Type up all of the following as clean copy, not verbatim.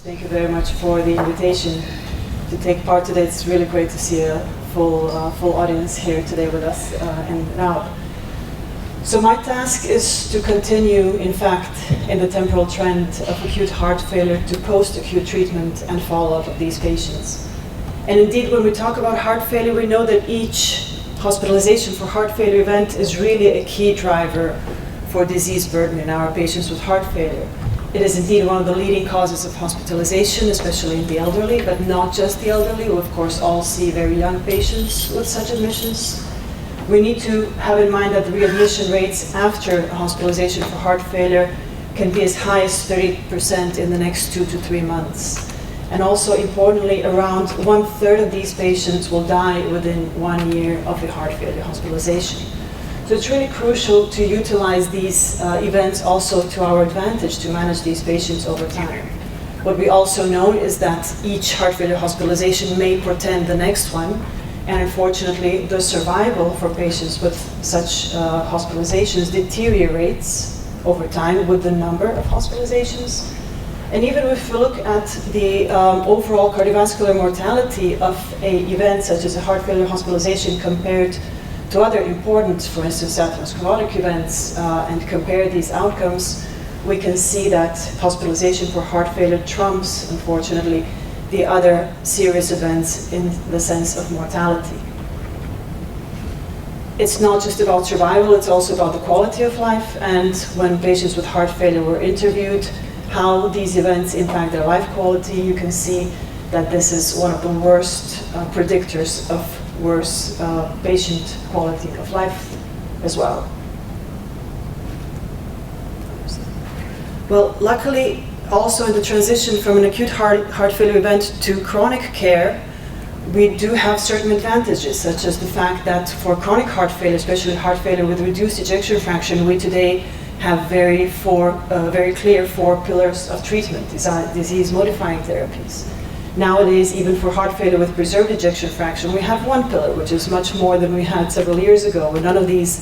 Thank you very much for the invitation to take part today. It's really great to see a full audience here today with us and now. So my task is to continue, in fact, in the temporal trend of acute heart failure to post-acute treatment and follow-up of these patients. And indeed, when we talk about heart failure, we know that each hospitalization for heart failure event is really a key driver for disease burden in our patients with heart failure. It is indeed one of the leading causes of hospitalization, especially in the elderly, but not just the elderly. We, of course, all see very young patients with such admissions. We need to have in mind that the readmission rates after hospitalization for heart failure can be as high as 30% in the next 2 to 3 months. And also, importantly, around 1/3 of these patients will die within 1 year of a heart failure hospitalization. So it's really crucial to utilize these events also to our advantage to manage these patients over time. What we also know is that each heart failure hospitalization may portend the next one, and unfortunately the survival for patients with such hospitalizations deteriorates over time with the number of hospitalizations. And even if we look at the overall cardiovascular mortality of an event such as a heart failure hospitalization compared to other important, for instance, atherosclerotic events, and compare these outcomes, we can see that hospitalization for heart failure trumps, unfortunately, the other serious events in the sense of mortality. It's not just about survival, it's also about the quality of life, and when patients with heart failure were interviewed, how these events impact their life quality, you can see that this is one of the worst predictors of worse patient quality of life as well. Well, luckily, also in the transition from an acute heart failure event to chronic care, we do have certain advantages, such as the fact that for chronic heart failure, especially heart failure with reduced ejection fraction, we today have very clear 4 pillars of treatment, disease-modifying therapies. Nowadays, even for heart failure with preserved ejection fraction, we have 1 pillar, which is much more than we had several years ago, when none of these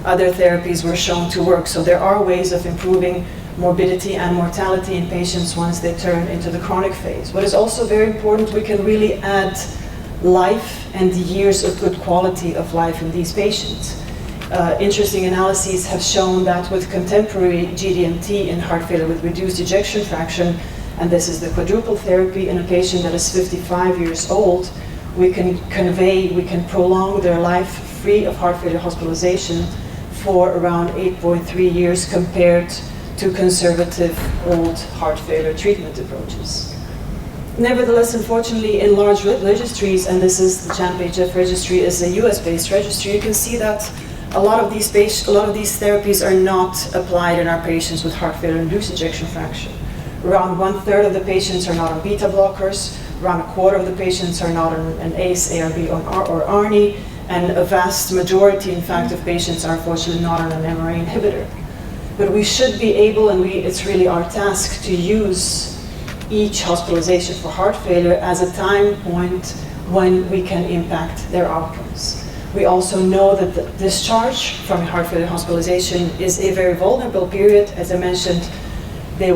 other therapies were shown to work. So there are ways of improving morbidity and mortality in patients once they turn into the chronic phase. What is also very important, we can really add life and years of good quality of life in these patients. Interesting analyses have shown that with contemporary GDMT in heart failure with reduced ejection fraction, and this is the quadruple therapy in a patient that is 55 years old, we can prolong their life free of heart failure hospitalization for around 8.3 years compared to conservative old heart failure treatment approaches. Nevertheless, unfortunately, in large registries, and this is the CHAMP-HF registry, is a US-based registry, you can see that a lot of these therapies are not applied in our patients with heart failure induced ejection fraction. Around 1/3 of the patients are not on beta blockers, around 1/4 of the patients are not on an ACE, ARB, or ARNI, and a vast majority, in fact, of patients are unfortunately not on an MRA inhibitor. But we should be able, and it's really our task, to use each hospitalization for heart failure as a time point when we can impact their outcomes. We also know that the discharge from a heart failure hospitalization is a very vulnerable period. As I mentioned, they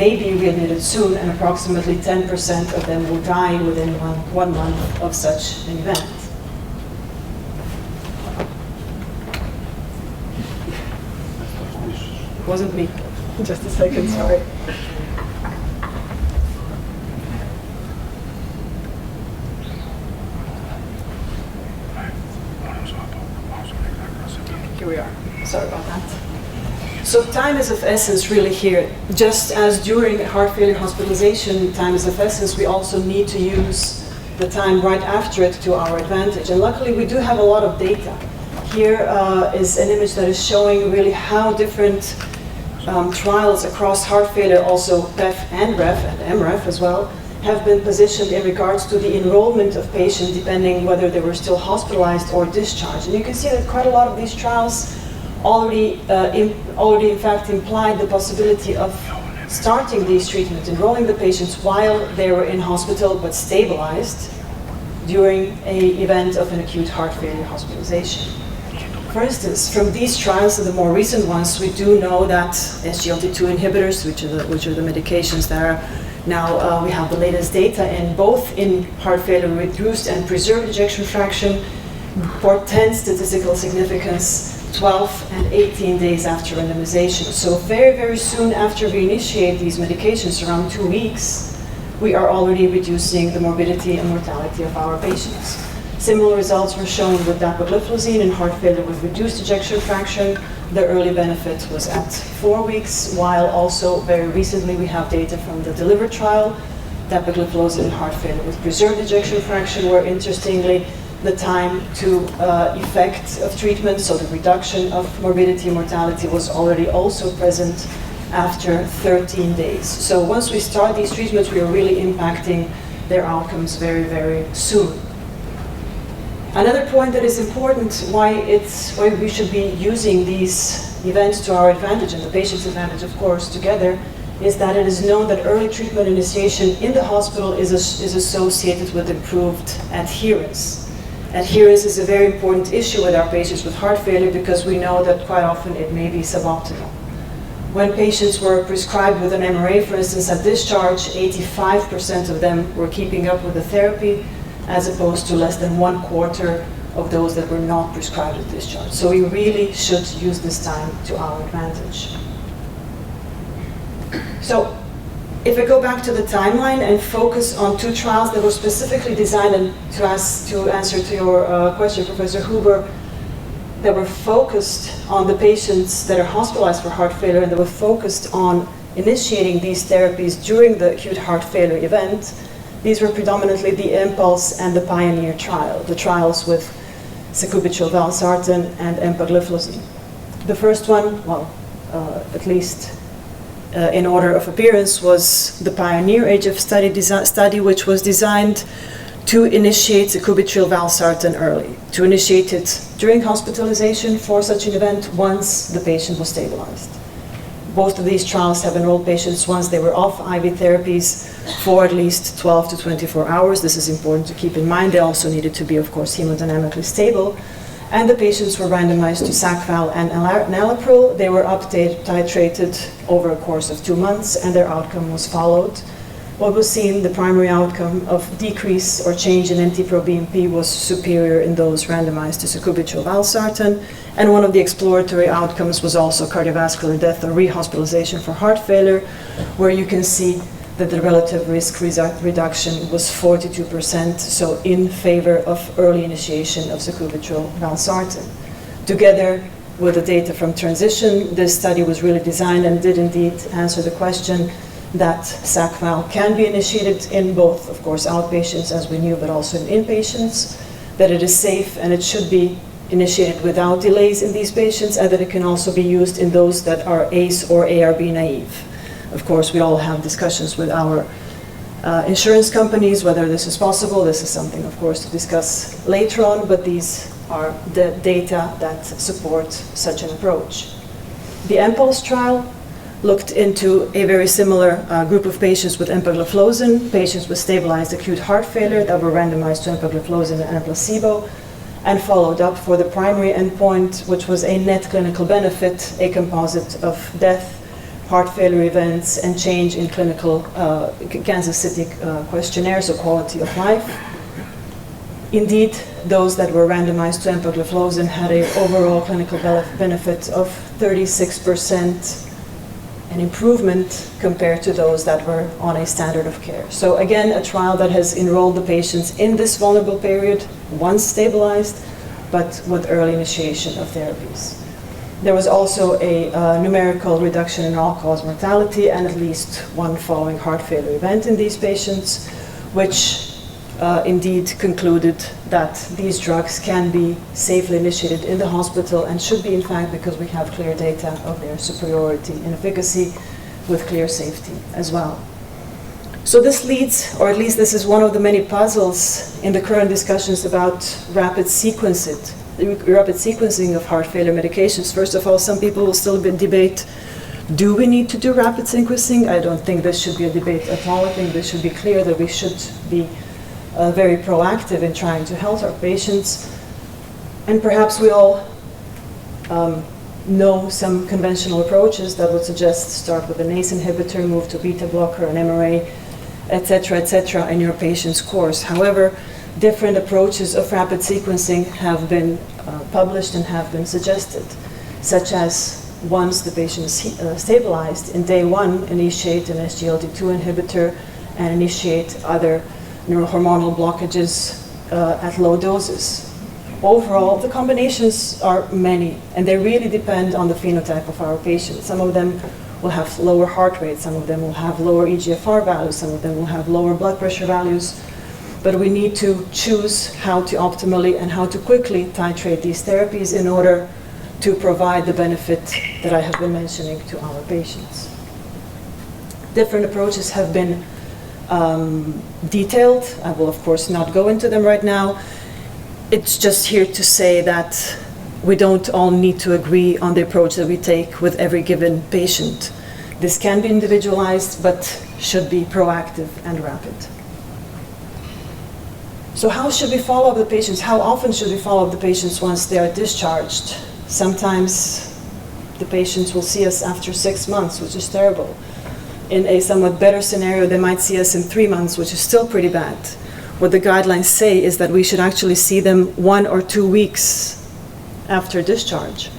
may be readmitted soon, and approximately 10% of them will die within one month of such an event. It wasn't me. Just a second, sorry. Here we are. Sorry about that. So time is of essence really here. Just as during heart failure hospitalization, time is of essence, we also need to use the time right after it to our advantage. And luckily we do have a lot of data. Here is an image that is showing really how different trials across heart failure, also PEF and REF and MREF as well, have been positioned in regards to the enrollment of patients depending whether they were still hospitalized or discharged. And you can see that quite a lot of these trials already in fact implied the possibility of starting these treatments, enrolling the patients while they were in hospital but stabilized during an event of an acute heart failure hospitalization. For instance, from these trials, and the more recent ones, we do know that SGLT2 inhibitors, which are the medications that are Now we have the latest data in both in heart failure reduced and preserved ejection fraction, portends statistical significance 12 and 18 days after randomization. So very, very soon after we initiate these medications, around 2 weeks, we are already reducing the morbidity and mortality of our patients. Similar results were shown with dapagliflozin in heart failure with reduced ejection fraction. The early benefit was at 4 weeks, while also very recently we have data from the DELIVER trial, dapagliflozin in heart failure with preserved ejection fraction, where interestingly the time to effect of treatment, so the reduction of morbidity and mortality, was already also present after 13 days. So once we start these treatments, we are really impacting their outcomes very, very soon. Another point that is important, why we should be using these events to our advantage, and the patient's advantage, of course, together, is that it is known that early treatment initiation in the hospital is associated with improved adherence. Adherence is a very important issue with our patients with heart failure because we know that quite often it may be suboptimal. When patients were prescribed with an MRA, for instance, at discharge, 85% of them were keeping up with the therapy, as opposed to less than 1/4 of those that were not prescribed at discharge. So we really should use this time to our advantage. So if I go back to the timeline and focus on 2 trials that were specifically designed, and to answer to your question, Professor Huber, that were focused on the patients that are hospitalized for heart failure and that were focused on initiating these therapies during the acute heart failure event, these were predominantly the IMPULSE and the PIONEER trial, the trials with sacubitril valsartan and empagliflozin. The first one, well, at least in order of appearance, was the PIONEER HF study, which was designed to initiate sacubitril valsartan early, to initiate it during hospitalization for such an event once the patient was stabilized. Both of these trials have enrolled patients once they were off IV therapies for at least 12 to 24 hours. This is important to keep in mind. They also needed to be, of course, hemodynamically stable. And the patients were randomized to Sac-Val and enalapril. They were up-titrated over a course of 2 months, and their outcome was followed. What was seen, the primary outcome of decrease or change in NT-proBNP was superior in those randomized to sacubitril valsartan, and one of the exploratory outcomes was also cardiovascular death or rehospitalization for heart failure, where you can see that the relative risk reduction was 42%, so in favor of early initiation of sacubitril valsartan. Together with the data from Transition, this study was really designed and did indeed answer the question that Sac-Val can be initiated in both, of course, outpatients, as we knew, but also in inpatients, that it is safe and it should be initiated without delays in these patients, and that it can also be used in those that are ACE or ARB naive. Of course, we all have discussions with our insurance companies whether this is possible. This is something, of course, to discuss later on, but these are the data that support such an approach. The IMPULSE trial looked into a very similar group of patients with empagliflozin, patients with stabilized acute heart failure that were randomized to empagliflozin and a placebo, and followed up for the primary endpoint, which was a net clinical benefit, a composite of death, heart failure events, and change in clinical Kansas City questionnaire, so quality of life. Indeed, those that were randomized to empagliflozin had an overall clinical benefit of 36%, an improvement compared to those that were on a standard of care. So again, a trial that has enrolled the patients in this vulnerable period, once stabilized, but with early initiation of therapies. There was also a numerical reduction in all-cause mortality and at least one following heart failure event in these patients, which indeed concluded that these drugs can be safely initiated in the hospital and should be, in fact, because we have clear data of their superiority in efficacy with clear safety as well. So this leads, or at least this is one of the many puzzles in the current discussions about rapid sequencing of heart failure medications. First of all, some people will still debate, do we need to do rapid sequencing? I don't think this should be a debate at all. I think this should be clear that we should be very proactive in trying to help our patients. And perhaps we all know some conventional approaches that would suggest start with an ACE inhibitor, move to beta blocker, an MRA, etc., in your patient's course. However, different approaches of rapid sequencing have been published and have been suggested, such as once the patient is stabilized, in day 1, initiate an SGLT2 inhibitor and initiate other neurohormonal blockages at low doses. Overall, the combinations are many, and they really depend on the phenotype of our patient. Some of them will have lower heart rate, some of them will have lower eGFR values, some of them will have lower blood pressure values, but we need to choose how to optimally and how to quickly titrate these therapies in order to provide the benefit that I have been mentioning to our patients. Different approaches have been detailed. I will, of course, not go into them right now. It's just here to say that we don't all need to agree on the approach that we take with every given patient. This can be individualized, but should be proactive and rapid. So how should we follow up the patients? How often should we follow up the patients once they are discharged? Sometimes the patients will see us after 6 months, which is terrible. In a somewhat better scenario, they might see us in 3 months, which is still pretty bad. What the guidelines say is that we should actually see them 1 or 2 weeks after discharge.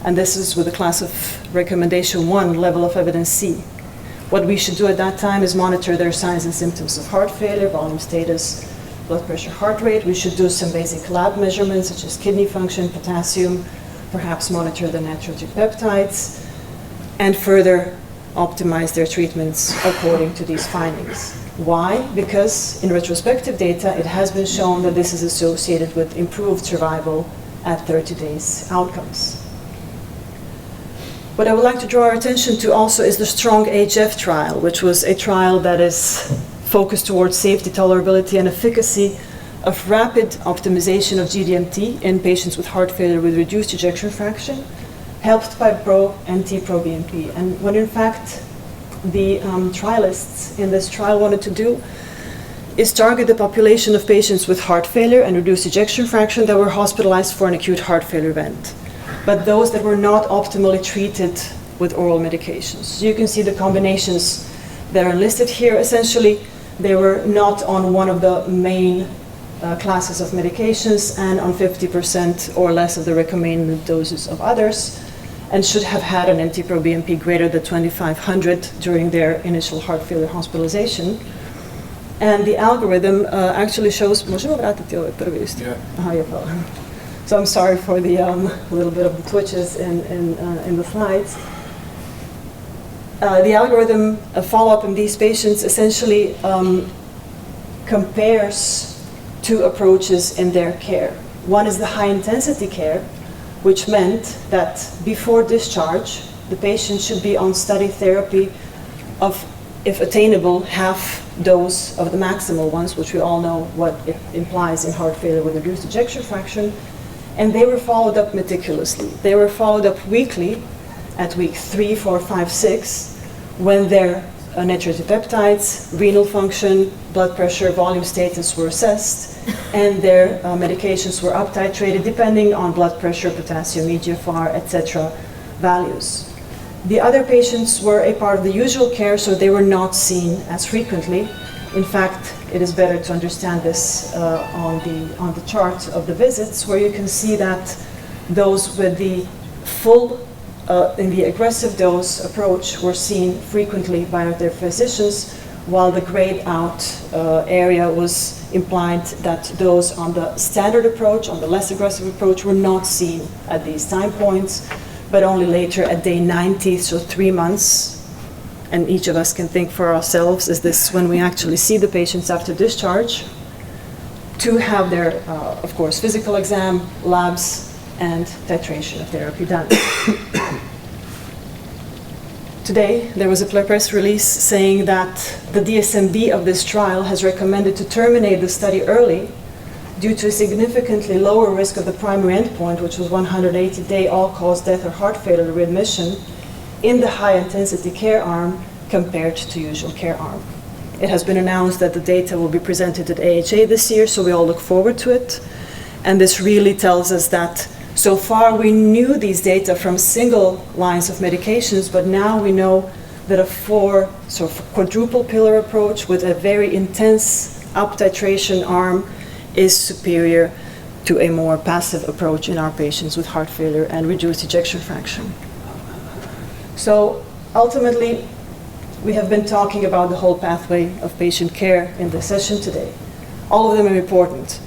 And this is with the class of recommendation 1, level of evidence C. What we should do at that time is monitor their signs and symptoms of heart failure, volume status, blood pressure, heart rate. We should do some basic lab measurements such as kidney function, potassium, perhaps monitor the natriuretic peptides, and further optimize their treatments according to these findings. Why? Because in retrospective data, it has been shown that this is associated with improved survival at 30 days outcomes. What I would like to draw our attention to also is the STRONG-HF trial, which was a trial that is focused towards safety, tolerability, and efficacy of rapid optimization of GDMT in patients with heart failure with reduced ejection fraction, helped by Pro and T-proBNP. And what in fact the trialists in this trial wanted to do is target the population of patients with heart failure and reduced ejection fraction that were hospitalized for an acute heart failure event, but those that were not optimally treated with oral medications. So you can see the combinations that are listed here. Essentially, they were not on one of the main classes of medications and on 50% or less of the recommended doses of others, and should have had an NT-proBNP greater than 2,500 during their initial heart failure hospitalization. And the algorithm actually shows... Yeah. So I'm sorry for the little bit of the twitches in the slides. The algorithm follow-up in these patients essentially compares 2 approaches in their care. One is the high-intensity care, which meant that before discharge, the patient should be on study therapy of, if attainable, half dose of the maximal ones, which we all know what it implies in heart failure with reduced ejection fraction. And they were followed up meticulously. They were followed up weekly at week 3, 4, 5, 6, when their natriuretic peptides, renal function, blood pressure, volume status were assessed, and their medications were up-titrated depending on blood pressure, potassium, eGFR, etc. values. The other patients were a part of the usual care, so they were not seen as frequently. In fact, it is better to understand this on the chart of the visits, where you can see that those with the full in the aggressive dose approach were seen frequently by their physicians, while the grayed out area was implied that those on the standard approach, on the less aggressive approach, were not seen at these time points, but only later at day 90, so 3 months. And each of us can think for ourselves, is this when we actually see the patients after discharge, to have their, of course, physical exam, labs, and titration of therapy done. Today, there was a press release saying that the DSMB of this trial has recommended to terminate the study early due to a significantly lower risk of the primary endpoint, which was 180-day all-cause death or heart failure readmission in the high-intensity care arm compared to usual care arm. It has been announced that the data will be presented at AHA this year, so we all look forward to it. And this really tells us that so far we knew these data from single lines of medications, but now we know that a quadruple pillar approach with a very intense up titration arm is superior to a more passive approach in our patients with heart failure and reduced ejection fraction. So ultimately, we have been talking about the whole pathway of patient care in this session today. All of them are important.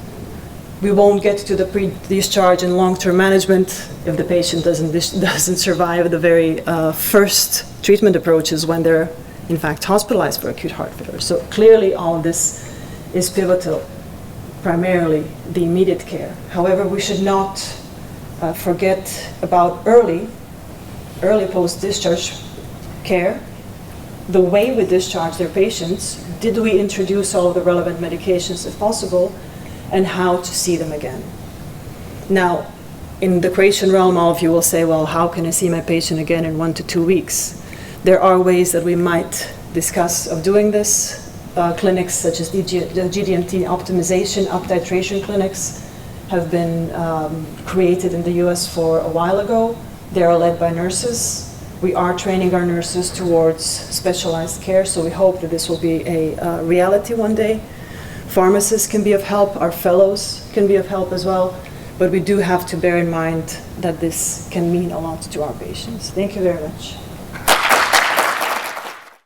We won't get to the pre-discharge and long-term management if the patient doesn't survive the very first treatment approaches when they're in fact hospitalized for acute heart failure. So clearly all of this is pivotal, primarily the immediate care. However, we should not forget about early post-discharge care, the way we discharge their patients, did we introduce all of the relevant medications if possible, and how to see them again. Now, in the Croatian realm, all of you will say, well, how can I see my patient again in 1 to 2 weeks? There are ways that we might discuss of doing this. Clinics such as the GDMT optimization, up titration clinics have been created in the US for a while ago. They are led by nurses. We are training our nurses towards specialized care, so we hope that this will be a reality one day. Pharmacists can be of help, our fellows can be of help as well, but we do have to bear in mind that this can mean a lot to our patients. Thank you very much.